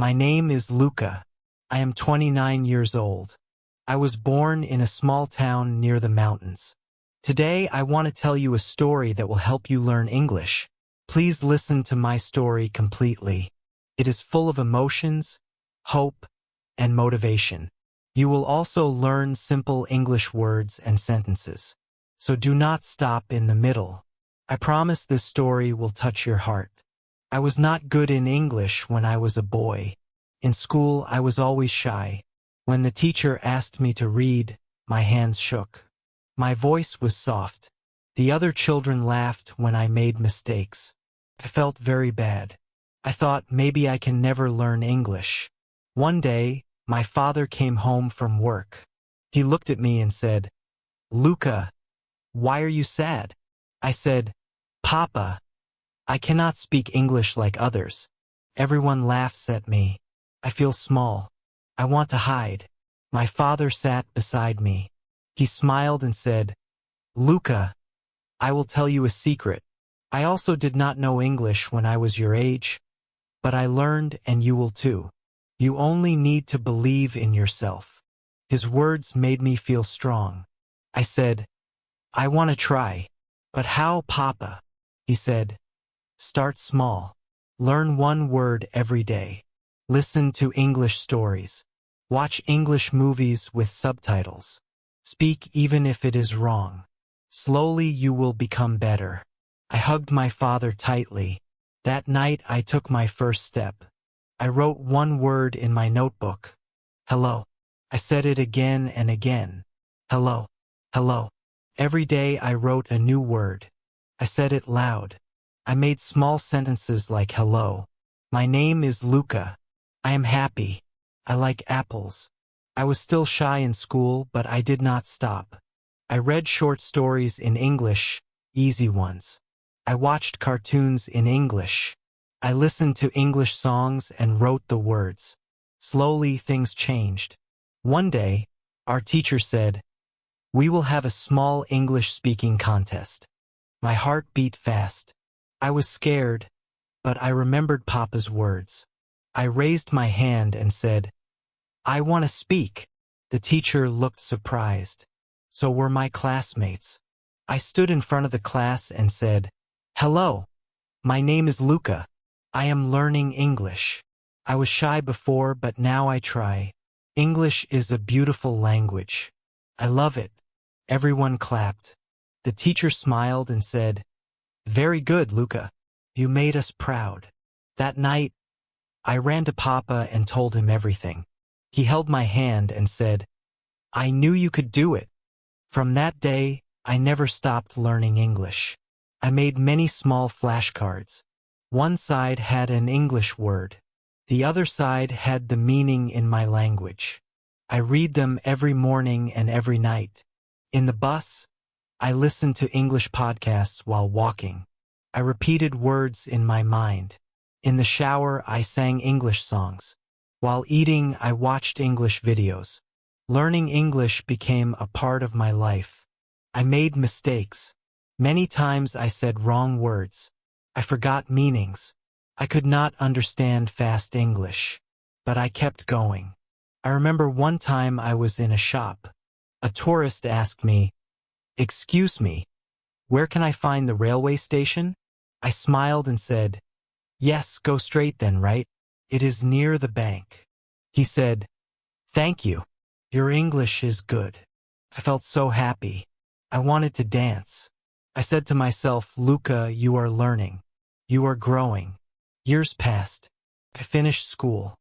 My name is Luca. I am 29 years old. I was born in a small town near the mountains. Today, I want to tell you a story that will help you learn English. Please listen to my story completely. It is full of emotions, hope, and motivation. You will also learn simple English words and sentences. So do not stop in the middle. I promise this story will touch your heart. I was not good in English when I was a boy. In school, I was always shy. When the teacher asked me to read, my hands shook. My voice was soft. The other children laughed when I made mistakes. I felt very bad. I thought maybe I can never learn English. One day, my father came home from work. He looked at me and said, "Luca, why are you sad?" I said, "Papa, I cannot speak English like others. Everyone laughs at me. I feel small. I want to hide." My father sat beside me. He smiled and said, "Luca, I will tell you a secret. I also did not know English when I was your age, but I learned and you will too. You only need to believe in yourself." His words made me feel strong. I said, "I want to try." "But how, Papa?" He said, "Start small. Learn one word every day. Listen to English stories. Watch English movies with subtitles. Speak even if it is wrong. Slowly you will become better." I hugged my father tightly. That night I took my first step. I wrote one word in my notebook. Hello. I said it again and again. Hello. Hello. Every day I wrote a new word. I said it loud. I made small sentences like hello. My name is Luca. I am happy. I like apples. I was still shy in school, but I did not stop. I read short stories in English, easy ones. I watched cartoons in English. I listened to English songs and wrote the words. Slowly things changed. One day, our teacher said, "We will have a small English speaking contest." My heart beat fast. I was scared, but I remembered Papa's words. I raised my hand and said, "I want to speak." The teacher looked surprised. So were my classmates. I stood in front of the class and said, "Hello, my name is Luca. I am learning English. I was shy before, but now I try. English is a beautiful language. I love it." Everyone clapped. The teacher smiled and said, "Very good, Luca. You made us proud." That night, I ran to Papa and told him everything. He held my hand and said, "I knew you could do it." From that day, I never stopped learning English. I made many small flashcards. One side had an English word. The other side had the meaning in my language. I read them every morning and every night. In the bus, I listened to English podcasts while walking. I repeated words in my mind. In the shower, I sang English songs. While eating, I watched English videos. Learning English became a part of my life. I made mistakes. Many times I said wrong words. I forgot meanings. I could not understand fast English. But I kept going. I remember one time I was in a shop. A tourist asked me, "Excuse me, where can I find the railway station?" I smiled and said, "Yes, go straight then, right? It is near the bank." He said, "Thank you. Your English is good." I felt so happy. I wanted to dance. I said to myself, "Luca, you are learning. You are growing." Years passed. I finished school.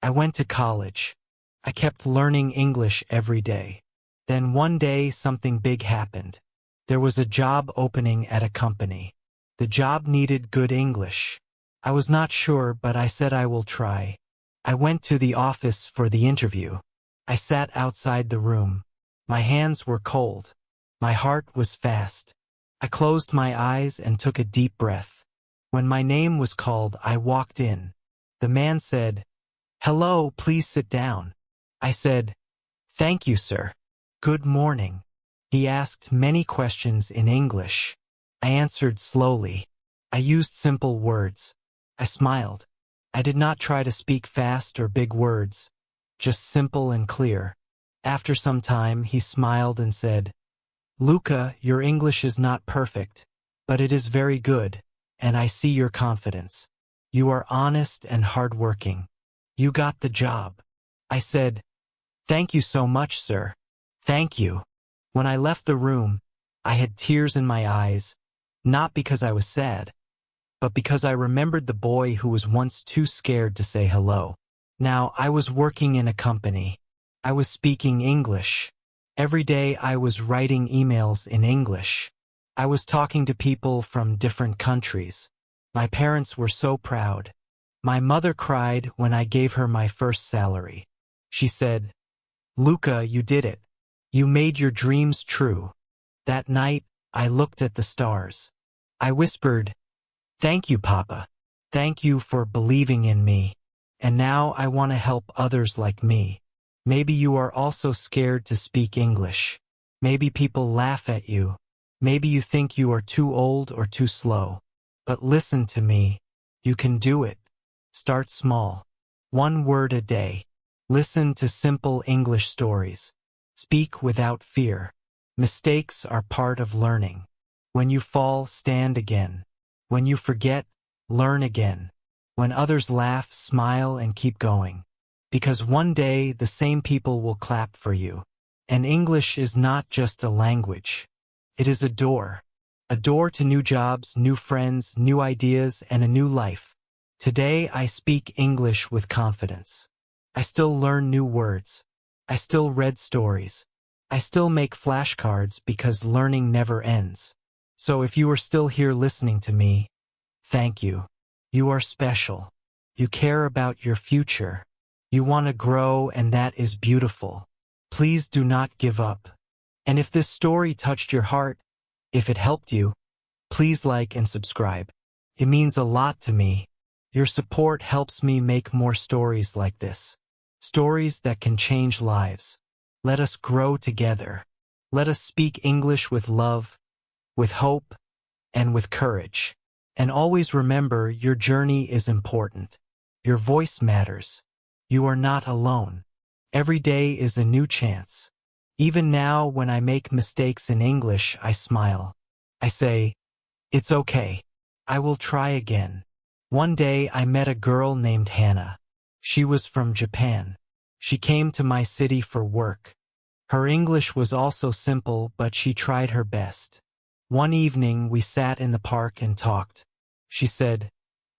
I went to college. I kept learning English every day. Then one day something big happened. There was a job opening at a company. The job needed good English. I was not sure, but I said I will try. I went to the office for the interview. I sat outside the room. My hands were cold. My heart was fast. I closed my eyes and took a deep breath. When my name was called, I walked in. The man said, "Hello, please sit down." I said, "Thank you, sir. Good morning." He asked many questions in English. I answered slowly. I used simple words. I smiled. I did not try to speak fast or big words, just simple and clear. After some time, he smiled and said, "Luca, your English is not perfect, but it is very good, and I see your confidence. You are honest and hardworking. You got the job." I said, "Thank you so much, sir. Thank you." When I left the room, I had tears in my eyes, not because I was sad, but because I remembered the boy who was once too scared to say hello. Now I was working in a company. I was speaking English. Every day I was writing emails in English. I was talking to people from different countries. My parents were so proud. My mother cried when I gave her my first salary. She said, "Luca, you did it. You made your dreams true." That night, I looked at the stars. I whispered, "Thank you, Papa. Thank you for believing in me. And now I want to help others like me." Maybe you are also scared to speak English. Maybe people laugh at you. Maybe you think you are too old or too slow. But listen to me. You can do it. Start small. 1 word a day. Listen to simple English stories. Speak without fear. Mistakes are part of learning. When you fall, stand again. When you forget, learn again. When others laugh, smile and keep going. Because one day the same people will clap for you. And English is not just a language. It is a door. A door to new jobs, new friends, new ideas, and a new life. Today I speak English with confidence. I still learn new words. I still read stories. I still make flashcards because learning never ends. So if you are still here listening to me, thank you. You are special. You care about your future. You want to grow, and that is beautiful. Please do not give up. And if this story touched your heart, if it helped you, please like and subscribe. It means a lot to me. Your support helps me make more stories like this. Stories that can change lives. Let us grow together. Let us speak English with love, with hope, and with courage. And always remember, your journey is important. Your voice matters. You are not alone. Every day is a new chance. Even now, when I make mistakes in English, I smile. I say, "It's okay. I will try again." One day, I met a girl named Hannah. She was from Japan. She came to my city for work. Her English was also simple, but she tried her best. One evening, we sat in the park and talked. She said,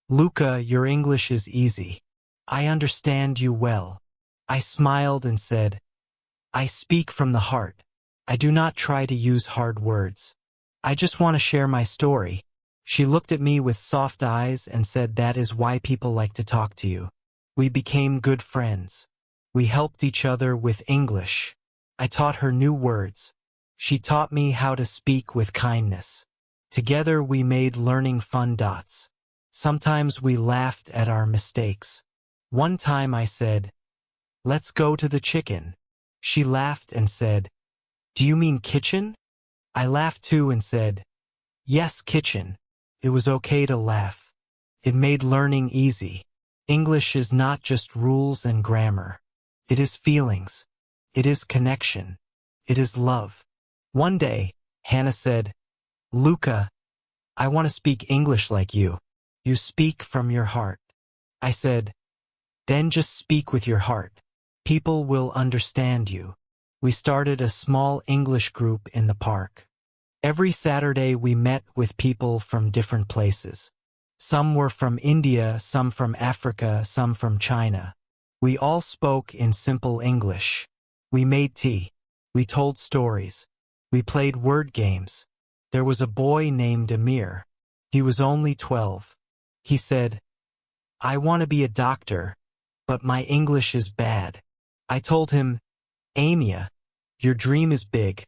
"Luca, your English is easy. I understand you well." I smiled and said, "I speak from the heart. I do not try to use hard words. I just want to share my story." She looked at me with soft eyes and said, "That is why people like to talk to you." We became good friends. We helped each other with English. I taught her new words. She taught me how to speak with kindness. Together we made learning fun. Sometimes we laughed at our mistakes. One time I said, "Let's go to the chicken." She laughed and said, "Do you mean kitchen?" I laughed too and said, "Yes, kitchen." It was okay to laugh. It made learning easy. English is not just rules and grammar. It is feelings. It is connection. It is love. One day, Hannah said, "Luca, I want to speak English like you. You speak from your heart." I said, "Then just speak with your heart. People will understand you." We started a small English group in the park. Every Saturday we met with people from different places. Some were from India, some from Africa, some from China. We all spoke in simple English. We made tea. We told stories. We played word games. There was a boy named Amir. He was only 12. He said, "I want to be a doctor, but my English is bad." I told him, "Amia, your dream is big,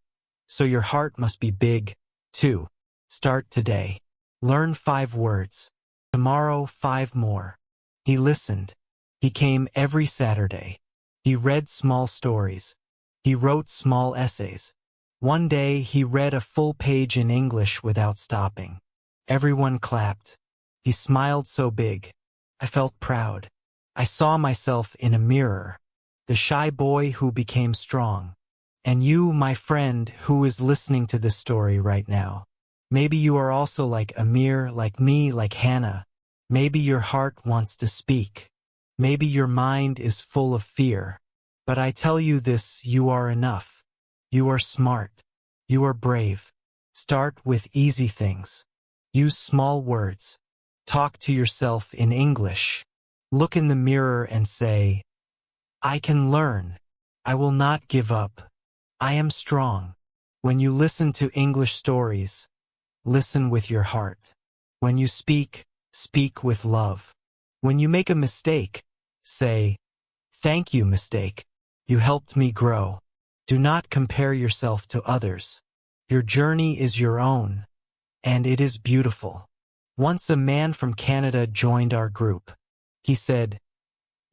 so your heart must be big, too. Start today. Learn 5 words. Tomorrow 5 more." He listened. He came every Saturday. He read small stories. He wrote small essays. One day he read a full page in English without stopping. Everyone clapped. He smiled so big. I felt proud. I saw myself in a mirror, the shy boy who became strong. And you, my friend, who is listening to this story right now. Maybe you are also like Amir, like me, like Hannah. Maybe your heart wants to speak. Maybe your mind is full of fear. But I tell you this, you are enough. You are smart. You are brave. Start with easy things. Use small words. Talk to yourself in English. Look in the mirror and say, I can learn. I will not give up. I am strong. When you listen to English stories, listen with your heart. When you speak, speak with love. When you make a mistake, say, thank you, mistake. You helped me grow. Do not compare yourself to others. Your journey is your own, and it is beautiful. Once a man from Canada joined our group. He said,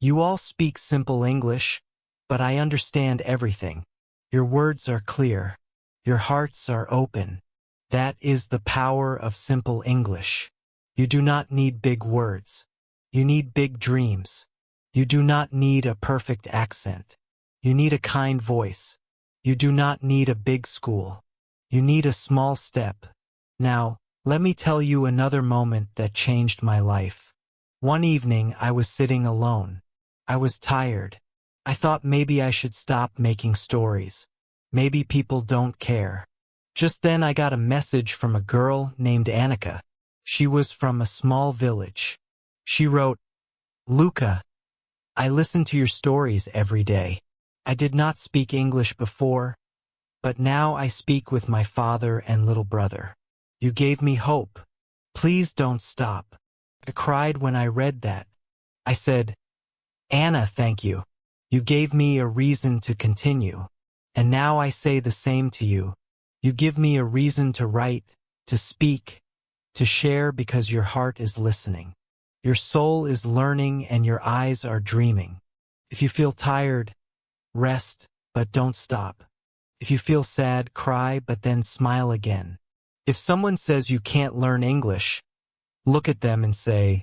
you all speak simple English, but I understand everything. Your words are clear. Your hearts are open. That is the power of simple English. You do not need big words. You need big dreams. You do not need a perfect accent. You need a kind voice. You do not need a big school. You need a small step. Now, let me tell you another moment that changed my life. One evening, I was sitting alone. I was tired. I thought maybe I should stop making stories. Maybe people don't care. Just then I got a message from a girl named Annika. She was from a small village. She wrote, Luca, I listen to your stories every day. I did not speak English before, but now I speak with my father and little brother. You gave me hope. Please don't stop. I cried when I read that. I said, Anna, thank you. You gave me a reason to continue. And now I say the same to you. You give me a reason to write, to speak, to share because your heart is listening. Your soul is learning and your eyes are dreaming. If you feel tired, rest, but don't stop. If you feel sad, cry, but then smile again. If someone says you can't learn English, look at them and say,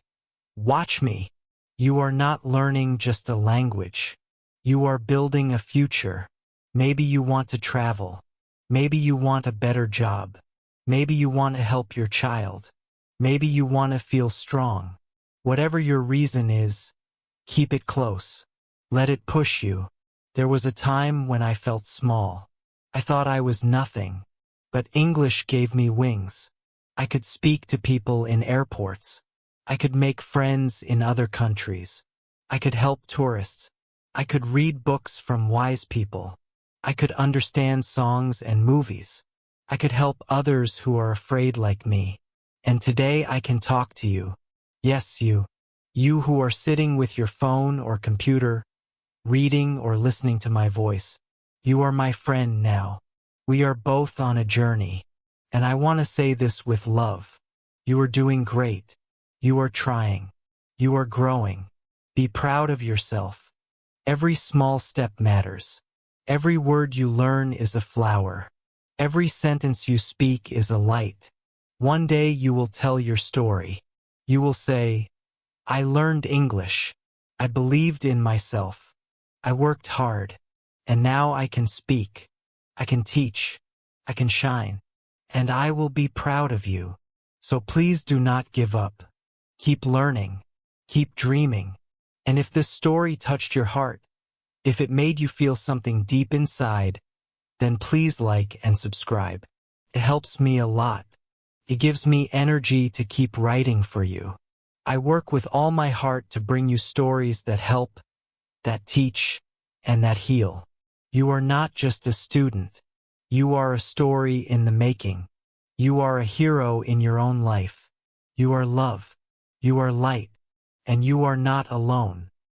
watch me. You are not learning just a language. You are building a future. Maybe you want to travel. Maybe you want a better job. Maybe you want to help your child. Maybe you want to feel strong. Whatever your reason is, keep it close. Let it push you. There was a time when I felt small. I thought I was nothing. But English gave me wings. I could speak to people in airports. I could make friends in other countries. I could help tourists. I could read books from wise people. I could understand songs and movies. I could help others who are afraid like me. And today I can talk to you. Yes, you. You who are sitting with your phone or computer, reading or listening to my voice. You are my friend now. We are both on a journey. And I want to say this with love. You are doing great. You are trying. You are growing. Be proud of yourself. Every small step matters. Every word you learn is a flower. Every sentence you speak is a light. One day you will tell your story. You will say, I learned English. I believed in myself. I worked hard. And now I can speak. I can teach. I can shine. And I will be proud of you. So please do not give up. Keep learning. Keep dreaming. And if this story touched your heart, if it made you feel something deep inside, then please like and subscribe. It helps me a lot. It gives me energy to keep writing for you. I work with all my heart to bring you stories that help, that teach, and that heal. You are not just a student. You are a story in the making. You are a hero in your own life. You are love. You are light. And you are not alone.